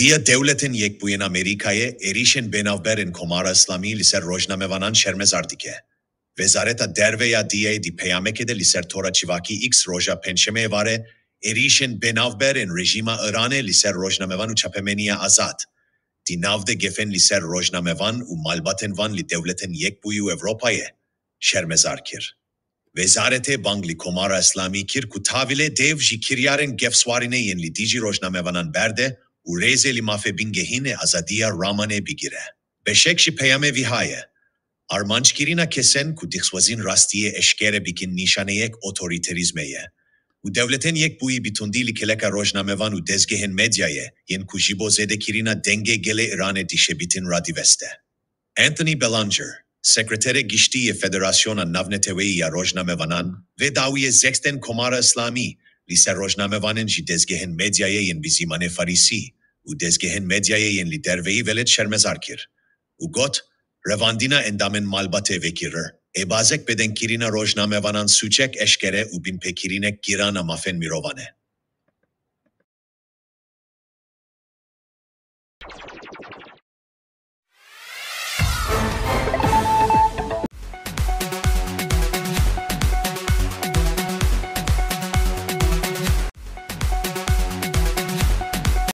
Dia devletin yekbuyen Amerika'ya erişen benavberin komara İslami liser rojnamevanan şermez ardike. Vezareta derveya diye di peyamekede liser tora çivaki x roja penşemeye vare erişen benavberin rejima Irane liser rojnamevan u çapemeniya azat. Di navde gefen liser rojnamevan u malbaten van li devletin yekbuyu Avrupa'ya şermez arkir. Vezarete bangli komara İslami kir ku tavile dev ji kiryaren gefswarine yenli dici rojnamevanan berde u rezeli mafe bingehine azadiya ramane bigire. Beşekşi peyame vihaye. Armançkirina kesen ku dixwazin rastiye eşkere bikin nişaneyek otoriterizmeye. U devletin yek buyi bitundili keleka rojnamevan u dezgehen medyaye yen ku jibozede kirina denge gele irane dişebitin radiveste. Anthony Belanger, sekretere giştiye federasyona navneteveya rojnamevanan ve dawiye zeksten komara İslami, liser rojnamevanen ji dezgehen medyaye yen bizimane farisi, u dezgehen medyaye yen liderveyi velet şermezarkir. U got, revandina endamen malbate vekirir. Ebazek beden kirina rojnamevanan suçek eşkere u bin pekirinek girana mafen mirovane.